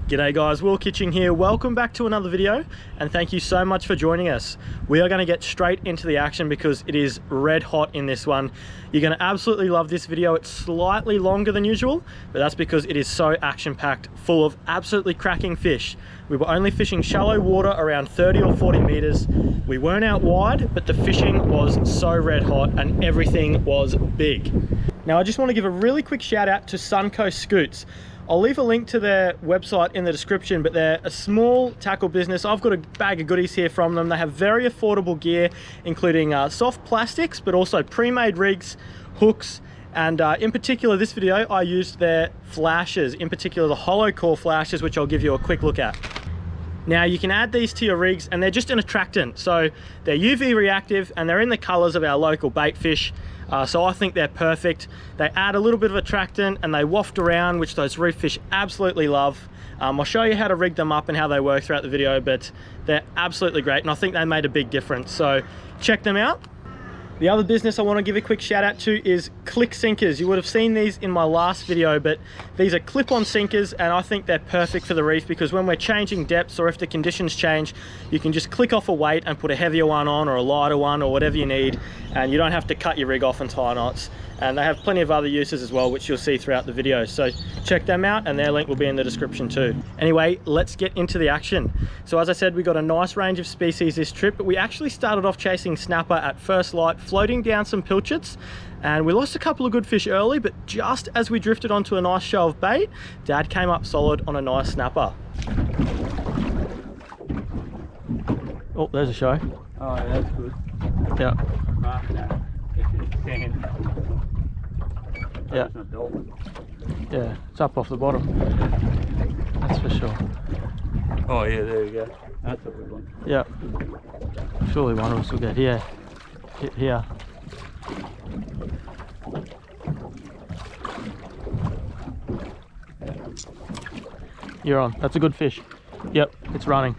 G'day guys, Will Kitching here. Welcome back to another video and thank you so much for joining us. We are going to get straight into the action because it is red hot in this one. You're going to absolutely love this video. It's slightly longer than usual, but that's because it is so action-packed, full of absolutely cracking fish. We were only fishing shallow water around 30 or 40 meters. We weren't out wide, but the fishing was so red hot and everything was big. Now I just want to give a really quick shout out to Suncoast Scoots. I'll leave a link to their website in the description, but they're a small tackle business. I've got a bag of goodies here from them. They have very affordable gear, including soft plastics, but also pre-made rigs, hooks, and in particular this video, I used their flashes, in particular the hollow core flashes, which I'll give you a quick look at. Now you can add these to your rigs and they're just an attractant. So they're UV reactive and they're in the colors of our local bait fish. So I think they're perfect. They add a little bit of attractant and they waft around, which those reef fish absolutely love. I'll show you how to rig them up and how they work throughout the video, but they're absolutely great and I think they made a big difference. So check them out. The other business I want to give a quick shout out to is Click Sinkers. You would have seen these in my last video, but these are clip-on sinkers and I think they're perfect for the reef because when we're changing depths or if the conditions change, you can just click off a weight and put a heavier one on or a lighter one or whatever you need, and you don't have to cut your rig off and tie knots. And they have plenty of other uses as well, which you'll see throughout the video. So check them out and their link will be in the description too. Anyway, let's get into the action. So as I said, we got a nice range of species this trip, but we actually started off chasing snapper at first light, floating down some pilchards, and we lost a couple of good fish early, but just as we drifted onto a nice show of bait, Dad came up solid on a nice snapper. Oh, there's a show. Oh, yeah, that's good. Yeah. Mark that if you can. Yeah. It's not dolphin. Yeah, it's up off the bottom. That's for sure. Oh yeah, there you go. That's a good one. Yeah. Surely one of us will get here. Hit here. You're on. That's a good fish. Yep, it's running.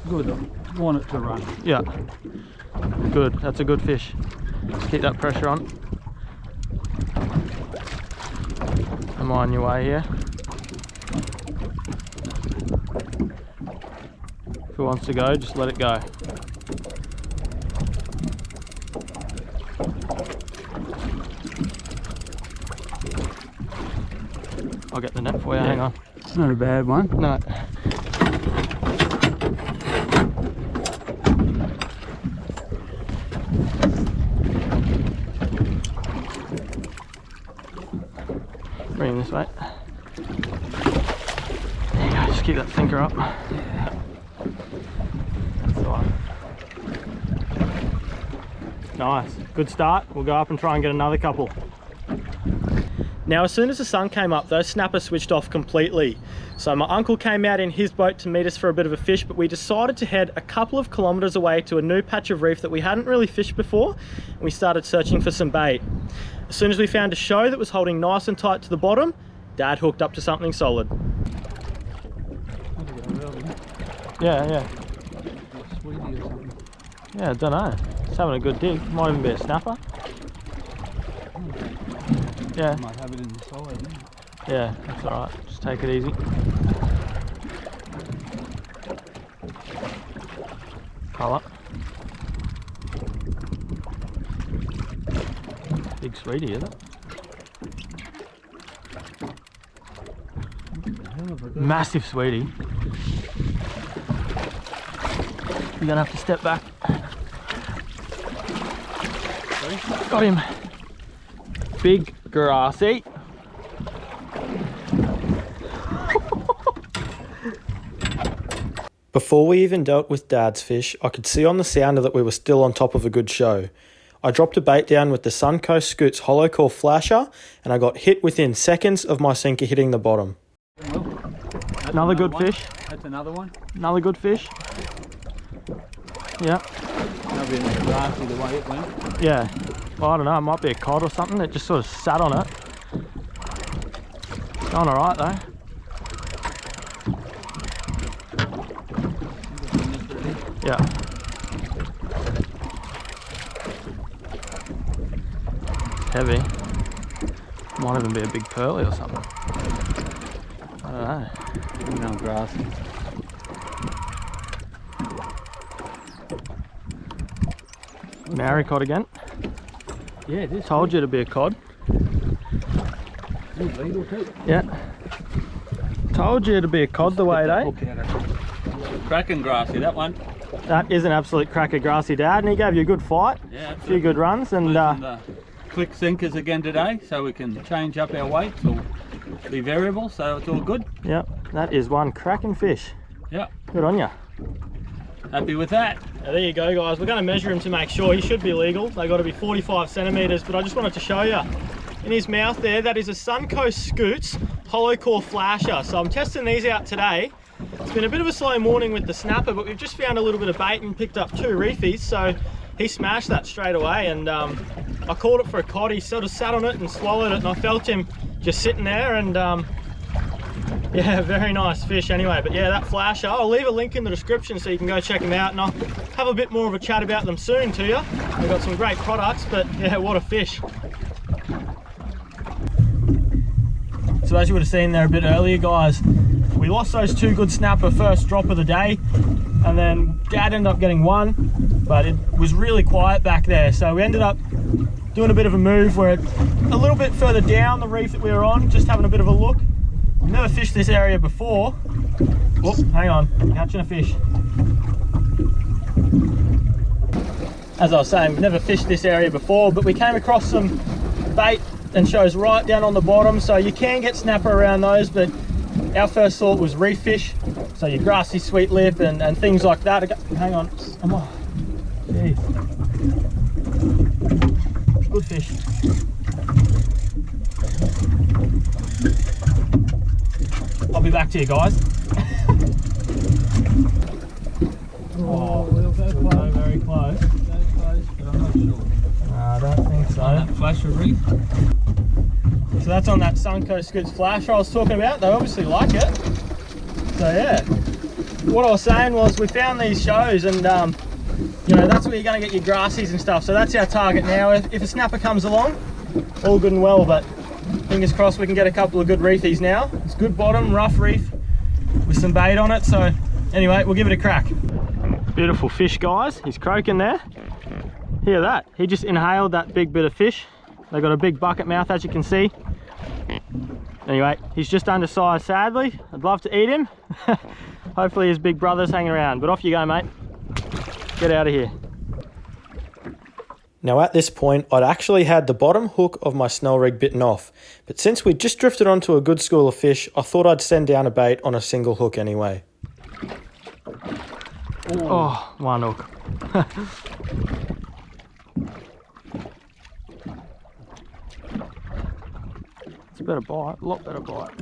Good. I want it to run. Yeah. Good. That's a good fish. Keep that pressure on. Am I on your way here? If it wants to go, just let it go. I'll get the net for you, hang on. Not a bad one. No. Bring this way. There you go, just keep that thinker up. Yeah. That's the one. Nice, good start. We'll go up and try and get another couple. Now, as soon as the sun came up, those snappers switched off completely. So my uncle came out in his boat to meet us for a bit of a fish, but we decided to head a couple of kilometers away to a new patch of reef that we hadn't really fished before, and we started searching for some bait. As soon as we found a show that was holding nice and tight to the bottom, Dad hooked up to something solid. Yeah, yeah. Yeah, I don't know. It's having a good dig. Might even be a snapper. Yeah. Might have it in the side. Yeah, that's alright. Just take it easy. Colour. Big sweetie, isn't it? Massive sweetie. You're gonna have to step back. Sorry? Got him. Big grassy. Before we even dealt with Dad's fish, I could see on the sounder that we were still on top of a good show. I dropped a bait down with the Suncoast Scoots hollow core flasher and I got hit within seconds of my sinker hitting the bottom. Another good fish. That's another one. Another good fish. Yeah. That'll be a grassy the way it went. Yeah. Well, I don't know, it might be a cod or something. It just sort of sat on it. It's going alright though. Yeah. Heavy. Might even be a big pearly or something. I don't know. We're going grassy. Maori cod again. Yeah, it is. Told you to be a cod. It's legal too. Yeah. Told you to be a cod the way, eh? Cracking grassy, that one. That is an absolute cracker, grassy, Dad, and he gave you a good fight. Yeah, a few good runs, and the click sinkers again today, so we can change up our weights or be variable, so it's all good. Yep, that is one cracking fish. Yeah. Good on you. Happy with that. Now, there you go, guys. We're going to measure him to make sure. He should be legal. They got to be 45 centimeters, but I just wanted to show you in his mouth there, that is a Suncoast Scoots hollow core flasher. So I'm testing these out today. It's been a bit of a slow morning with the snapper, but we've just found a little bit of bait and picked up 2 reefies. So he smashed that straight away, and I called it for a cod. He sort of sat on it and swallowed it, and I felt him just sitting there, and yeah, very nice fish anyway. But yeah, that flasher, I'll leave a link in the description so you can go check them out, and I'll have a bit more of a chat about them soon to you. They've got some great products, but yeah, what a fish. So as you would have seen there a bit earlier, guys, we lost those 2 good snapper first drop of the day, and then Dad ended up getting 1, but it was really quiet back there. So we ended up doing a bit of a move where it's a little bit further down the reef that we were on, just having a bit of a look. We've never fished this area before. Oh, hang on, catching a fish. As I was saying, we've never fished this area before, but we came across some bait and shows right down on the bottom, so you can get snapper around those, but our first thought was reef fish, so your grassy sweet lip and things like that. Hang on, come on. Jeez. Good fish. I'll be back to you, guys. Oh, we'll go close. Very close. Go close, but I'm not sure. I don't think so. On that flasher reef. So that's on that Suncoast Scoots flasher I was talking about. They obviously like it. So yeah, what I was saying was we found these shows, and you know, that's where you're going to get your grassies and stuff. So that's our target now. If a snapper comes along, all good and well, but fingers crossed we can get a couple of good reefies now. It's good bottom, rough reef with some bait on it. So anyway, we'll give it a crack. Beautiful fish, guys. He's croaking there. Hear that? He just inhaled that big bit of fish. They got a big bucket mouth, as you can see. Anyway, he's just undersized, sadly. I'd love to eat him. Hopefully his big brother's hanging around, but off you go, mate. Get out of here. Now at this point, I'd actually had the bottom hook of my snell rig bitten off, but since we just drifted onto a good school of fish, I thought I'd send down a bait on a single hook anyway. Ooh. Oh, one hook. It's a better bite, a lot better bite.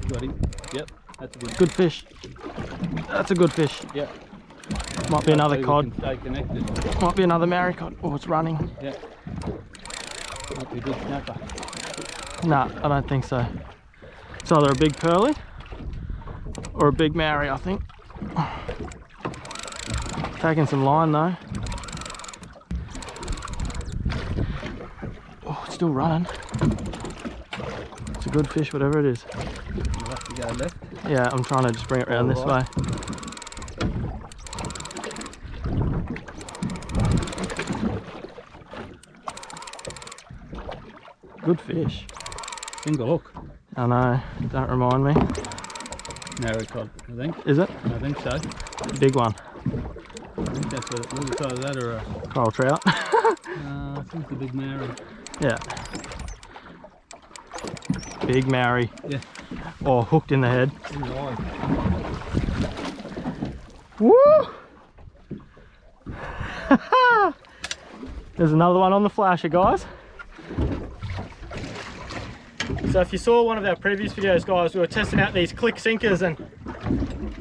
Got him. Yep, that's a good fish. That's a good fish. Yep. Might be another cod. Stay connected. Might be another Maori cod. Oh, it's running. Yeah. Might be a good snapper. Nah, I don't think so. It's either a big pearly or a big Maori, I think. Taking some line though. Oh, it's still running. It's a good fish, whatever it is. You'll have to go left. Yeah, I'm trying to just bring it around this way. Good fish. Single hook. I know, don't remind me. Maori cod, I think. Is it? I think so. Big one. I think that's what it was. Either that or a coral trout. I think it's a big Maori. Yeah. Big Maori. Yeah. Oh, hooked in the head. In the eye. Woo! There's another one on the flasher, guys. So if you saw one of our previous videos, guys, we were testing out these click sinkers, and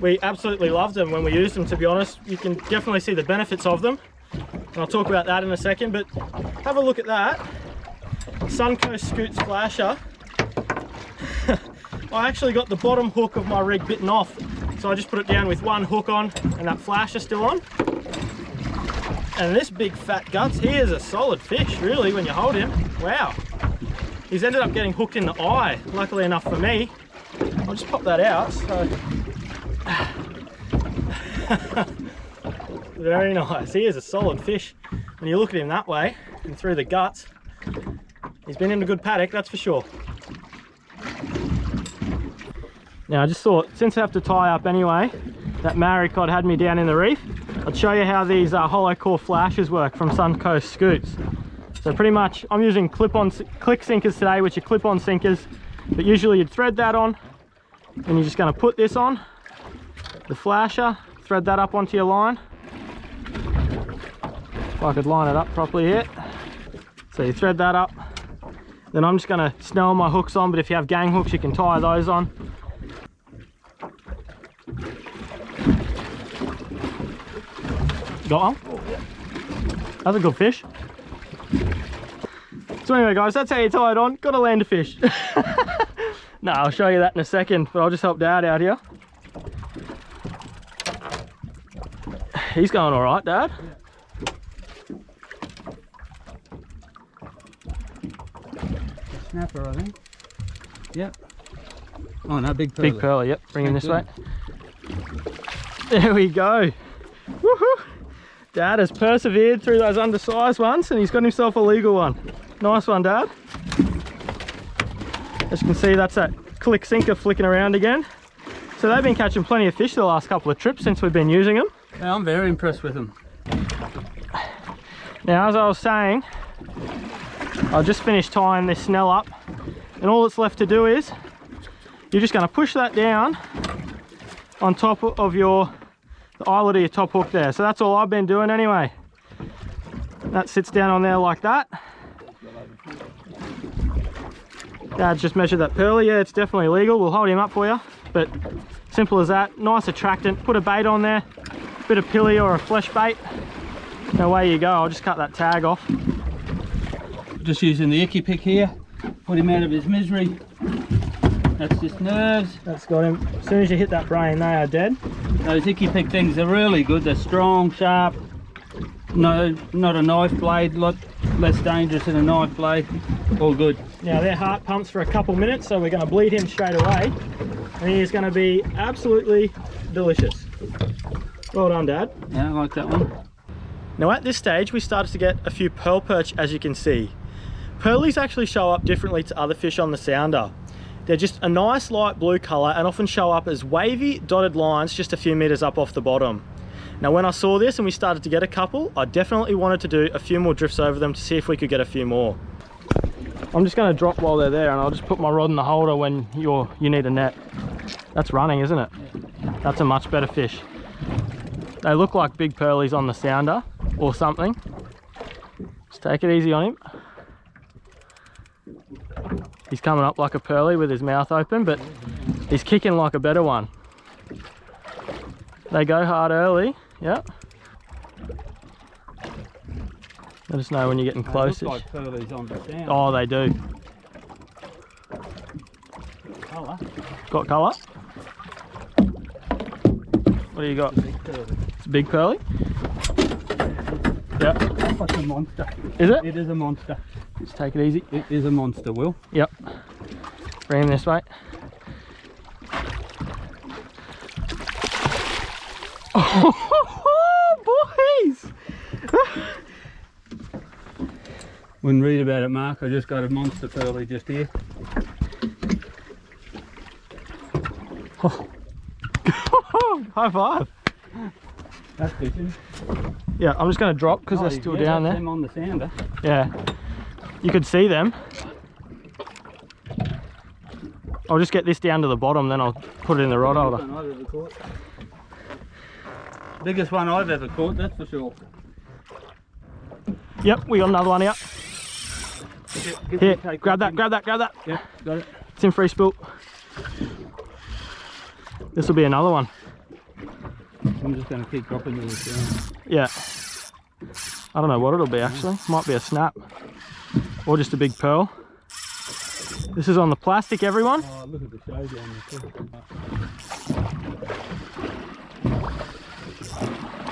we absolutely loved them when we used them, to be honest. You can definitely see the benefits of them, and I'll talk about that in a second, but have a look at that. Suncoast Scoots flasher. I actually got the bottom hook of my rig bitten off, so I just put it down with one hook on and that flasher still on. And this big fat guts, he is a solid fish really when you hold him. Wow. He's ended up getting hooked in the eye, luckily enough for me. I'll just pop that out. So. Very nice. He is a solid fish. When you look at him that way and through the guts, he's been in a good paddock, that's for sure. Now I just thought, since I have to tie up anyway, that maricod had me down in the reef, I'd show you how these hollow core flashes work from Suncoast Scoots. So pretty much, I'm using click sinkers today, which are clip-on sinkers, but usually you'd thread that on, and you're just going to put this on, the flasher, thread that up onto your line. If I could line it up properly here. So you thread that up, then I'm just going to snell my hooks on, but if you have gang hooks you can tie those on. Got one? That's a good fish. So anyway guys, that's how you tie it on. Got to land a fish. No, I'll show you that in a second, but I'll just help Dad out here. He's going all right, Dad. Snapper, I think. Yep. Oh no, big pearly. Big pearly, yep. Bring him this way. There we go. Woohoo! Dad has persevered through those undersized ones and he's got himself a legal one. Nice one, Dad. As you can see, that's that click sinker flicking around again. So they've been catching plenty of fish the last couple of trips since we've been using them. Yeah, I'm very impressed with them. Now, as I was saying, I just finished tying this snell up, and all that's left to do is you're just going to push that down on top of the eyelet of your top hook there. So that's all I've been doing anyway. That sits down on there like that. Dad just measured that pearly. Yeah, it's definitely legal. We'll hold him up for you, but simple as that. Nice attractant. Put a bait on there, bit of pilly or a flesh bait, and away you go. I'll just cut that tag off. Just using the icky pick here, put him out of his misery. That's just nerves. That's got him. As soon as you hit that brain, they are dead. Those icky pick things are really good. They're strong, sharp. No, not a knife blade. Lot less dangerous than a knife blade. All good. Now their heart pumps for a couple minutes, so we're going to bleed him straight away, and he is going to be absolutely delicious. Well done, Dad. Yeah, I like that one. Now at this stage we started to get a few pearl perch, as you can see. Pearlies actually show up differently to other fish on the sounder. They're just a nice light blue colour and often show up as wavy dotted lines just a few metres up off the bottom. Now when I saw this and we started to get a couple, I definitely wanted to do a few more drifts over them to see if we could get a few more. I'm just going to drop while they're there, and I'll just put my rod in the holder when you need a net. That's running, isn't it? That's a much better fish. They look like big pearlies on the sounder or something. Just take it easy on him. He's coming up like a pearly with his mouth open, but he's kicking like a better one. They go hard early, yeah. Let us know when you're getting close. They look like pearlies on the sound. Oh, they do. Colour. Got colour? What do you got? It's a big pearly. Yep. That's like a monster. Is it? It is a monster. Just take it easy. It is a monster, Will. Yep. Bring him this way. Oh, boys! Wouldn't read about it, Mark. I just got a monster pearly just here. Oh. High five. That's fishing. Yeah, I'm just going to drop because they're still down there. Them on the sounder. Yeah, you could see them. I'll just get this down to the bottom, then I'll put it in the rod holder. Biggest one I've ever caught, that's for sure. Yep, we got another one out. Here, grab that. Yeah, got it. It's in free spool. This will be another one. I'm just going to keep dropping these down. Yeah. I don't know what it'll be actually. Might be a snap. Or just a big pearl. This is on the plastic, everyone. Oh, look at the show down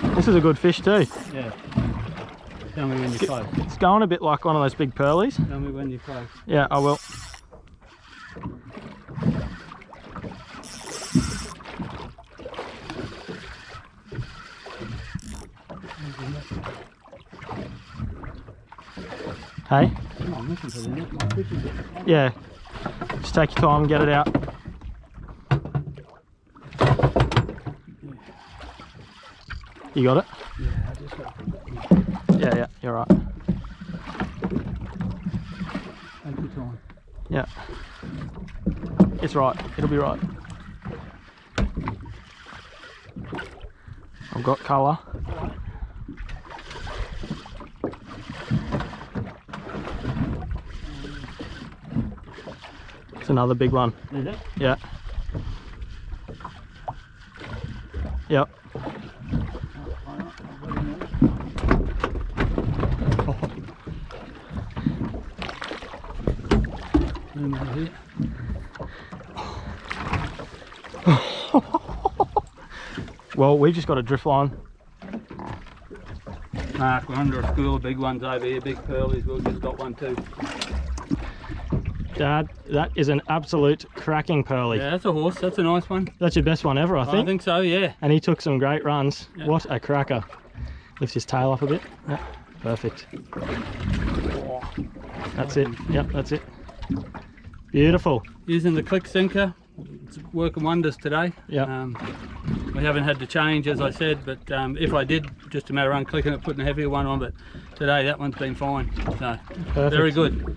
there. This is a good fish too. Yeah. Tell me when you're close. It's going a bit like one of those big pearlies. Tell me when you're close. Yeah, I will. Hey? Oh, I'm looking for the net. My fish is it. Yeah. Just take your time and get it out. You got it? Yeah, I just got Yeah, yeah, you're right. take your time. Yeah. It's right. It'll be right. I've got colour. It's another big one. Is it? Yeah. Yep. Well, we've just got a drift line. Mark, we're under a school of big ones over here, big pearlies. We've just got one too. Dad, that is an absolute cracking pearly. Yeah, that's a horse. That's a nice one. That's your best one ever, I think. I think so, yeah. And he took some great runs. Yeah. What a cracker. Lift his tail up a bit. Yep, perfect. That's it. Yep, that's it. Beautiful. Using the click sinker, it's working wonders today. Yeah. We haven't had to change, as I said, but if I did, just a matter of unclicking it, putting a heavier one on, but today that one's been fine. So, Perfect. very good.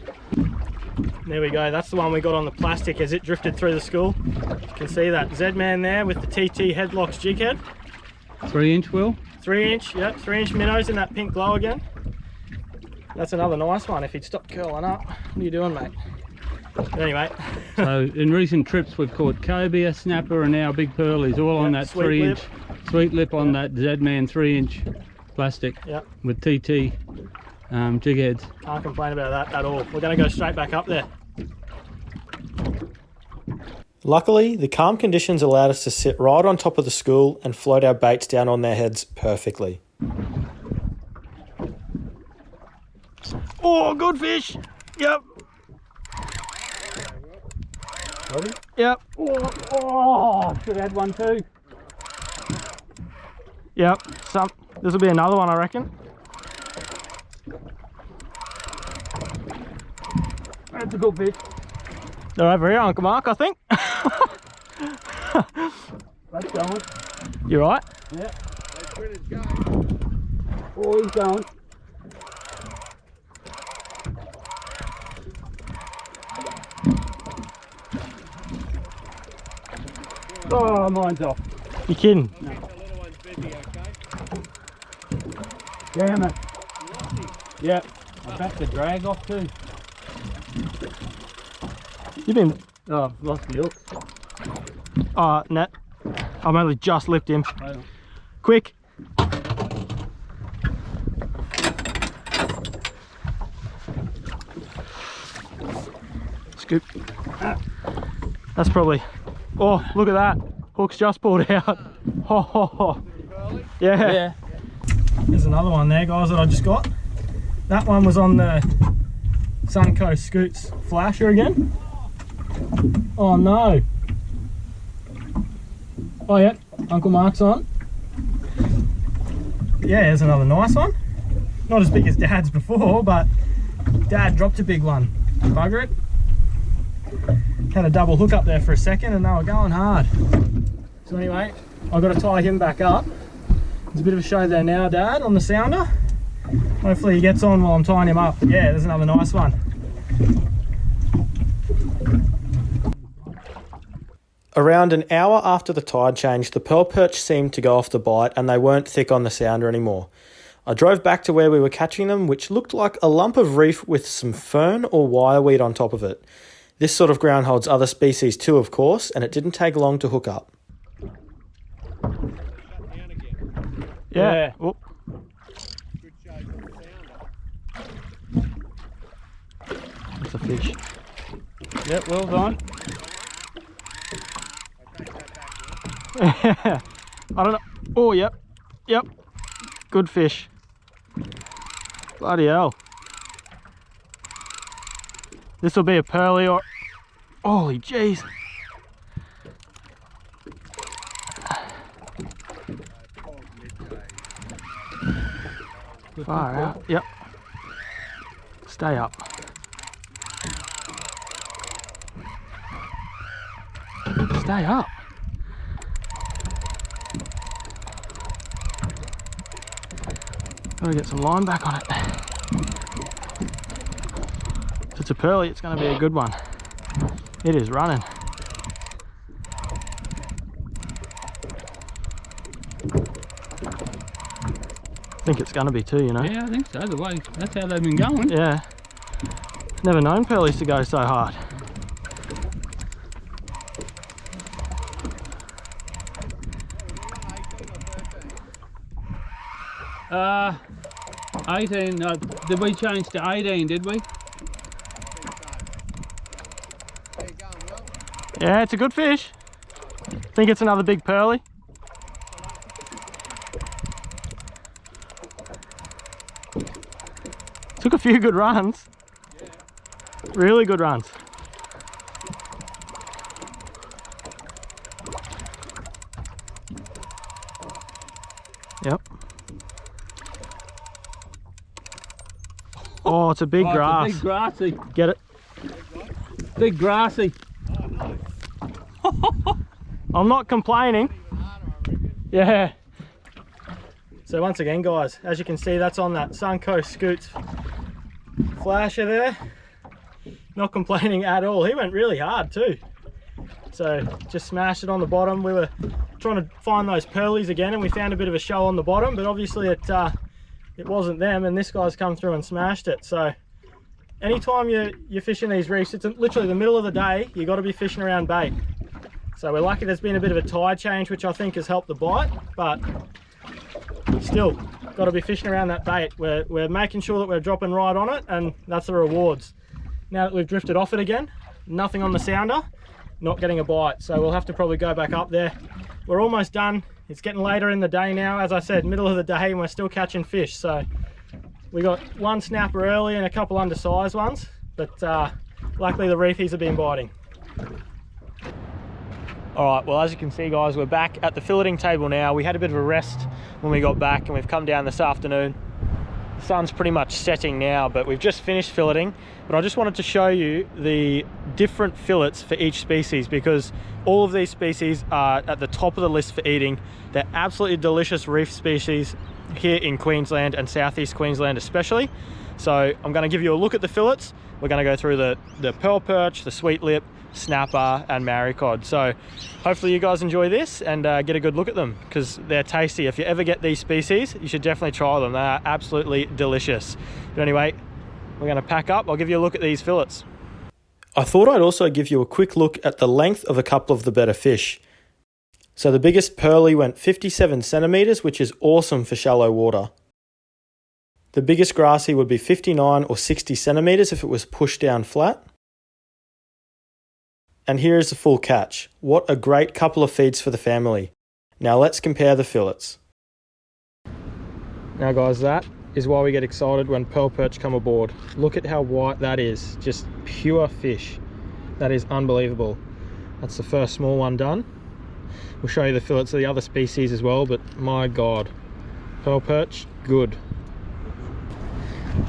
There we go. That's the one we got on the plastic as it drifted through the school. You can see that Z-Man there with the TT headlocks jig head. 3-inch wheel. 3-inch, yep, 3-inch minnows in that pink glow again. That's another nice one if he'd stop curling up. What are you doing, mate? But anyway. So in recent trips we've caught cobia, snapper and now big pearlies, all on that sweet 3-inch sweet lip on Yep. that Z-Man 3-inch plastic Yep. with TT jig heads. Can't complain about that at all. We're going to go straight back up there. Luckily, the calm conditions allowed us to sit right on top of the school and float our baits down on their heads perfectly. Oh, good fish! Yep. Yep. Oh, should have had one too. Yep. This will be another one, I reckon. That's a good fish. They're over here, Uncle Mark, I think. That's going. You right? Yeah. Oh, he's going. Oh, mine's off. You kidding? No. Damn it. Yeah, I backed the drag off too. You've been... Oh, I've lost the hook. net. I've only just lifted him. Oh. Quick. Scoop. That's probably... Oh, look at that. Hook's just pulled out. Ho, ho, ho. Yeah. Yeah. There's another one there, guys, that I just got. That one was on the Suncoast Scoots flasher again. Oh no. Oh yeah, Uncle Mark's on. Yeah, there's another nice one. Not as big as Dad's before, but Dad dropped a big one. Bugger it. Had a double hook up there for a second and they were going hard. So anyway, I've got to tie him back up. There's a bit of a show there now, Dad, on the sounder. Hopefully he gets on while I'm tying him up. Yeah, there's another nice one. Around an hour after the tide change, the pearl perch seemed to go off the bite and they weren't thick on the sounder anymore. I drove back to where we were catching them, which looked like a lump of reef with some fern or wireweed on top of it. This sort of ground holds other species too, of course, and it didn't take long to hook up. Yeah. Oh. That's a fish. Yep, well done. I don't know. Oh, yep. Yep. Good fish. Bloody hell. This will be a pearly or... Holy jeez. Far out. Yep. Stay up. Stay up. Gotta get some line back on it. If it's a pearly, it's gonna be a good one. It is running. I think it's gonna be too, you know? Yeah, I think so. The way, that's how they've been going. Yeah. Never known pearlies to go so hard. 18, did we change to 18, did we? Yeah, it's a good fish. Think it's another big pearly. Took a few good runs. Really good runs. Yep. Oh, it's a big grass. It's a big grassy. Get it? Big grassy. I'm not complaining. Yeah. So once again, guys, as you can see, that's on that Suncoast Scoots flasher there. Not complaining at all. He went really hard too. So just smashed it on the bottom. We were trying to find those pearlies again, and we found a bit of a show on the bottom, but obviously it wasn't them, and this guy's come through and smashed it. So anytime you're fishing these reefs, it's literally the middle of the day, you got to be fishing around bait. So we're lucky there's been a bit of a tide change, which I think has helped the bite, but still got to be fishing around that bait. We're making sure that we're dropping right on it, and that's the rewards. Now that we've drifted off it again, nothing on the sounder, not getting a bite, so we'll have to probably go back up there. We're almost done. It's getting later in the day now, as I said, middle of the day, and we're still catching fish. So we got one snapper early and a couple undersized ones, but luckily the reefies have been biting. All right, well, as you can see, guys, we're back at the filleting table now. We had a bit of a rest when we got back, and we've come down this afternoon. The sun's pretty much setting now, but we've just finished filleting. But I just wanted to show you the different fillets for each species, because all of these species are at the top of the list for eating. They're absolutely delicious reef species here in Queensland and South East Queensland especially. So I'm going to give you a look at the fillets. We're going to go through the pearl perch, the sweet lip, snapper and maricod. So hopefully you guys enjoy this and get a good look at them, because they're tasty. If you ever get these species, you should definitely try them. They are absolutely delicious. But anyway, we're going to pack up. I'll give you a look at these fillets. I thought I'd also give you a quick look at the length of a couple of the better fish. So the biggest pearly went 57 centimeters, which is awesome for shallow water. The biggest grassy would be 59 or 60 centimeters if it was pushed down flat. And here is the full catch. What a great couple of feeds for the family. Now let's compare the fillets. Now guys, that is why we get excited when pearl perch come aboard. Look at how white that is. Just pure fish. That is unbelievable. That's the first small one done. We'll show you the fillets of the other species as well, but my God. Pearl perch, good.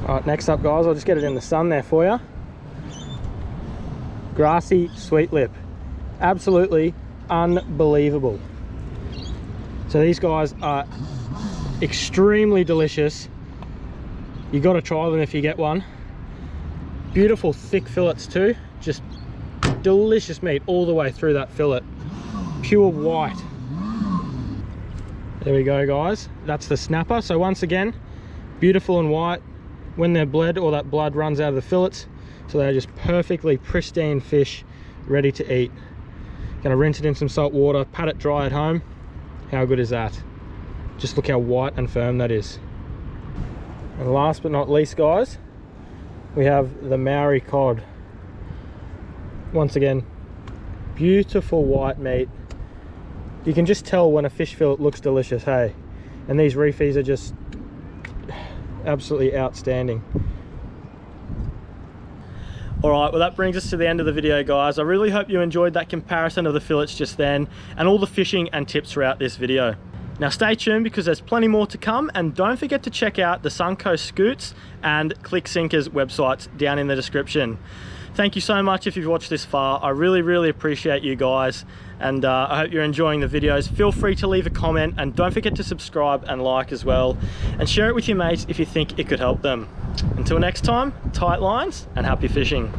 All right, next up guys, I'll just get it in the sun there for you. Grassy sweet lip, absolutely unbelievable. So these guys are extremely delicious. You got to try them if you get one. Beautiful thick fillets too, just delicious meat all the way through that fillet, pure white. There we go guys, that's the snapper. So once again, beautiful and white when they're bled, or that blood runs out of the fillets. So they're just perfectly pristine fish, ready to eat. Gonna rinse it in some salt water, pat it dry at home. How good is that? Just look how white and firm that is. And last but not least guys, we have the Maori cod. Once again, beautiful white meat. You can just tell when a fish fillet looks delicious, hey? And these reefies are just absolutely outstanding. Alright, well that brings us to the end of the video, guys. I really hope you enjoyed that comparison of the fillets just then and all the fishing and tips throughout this video. Now stay tuned because there's plenty more to come, and don't forget to check out the Suncoast Scoots and Click Sinkers websites down in the description. Thank you so much if you've watched this far. I really appreciate you guys, and I hope you're enjoying the videos. Feel free to leave a comment, and don't forget to subscribe and like as well, and share it with your mates if you think it could help them. Until next time, tight lines and happy fishing.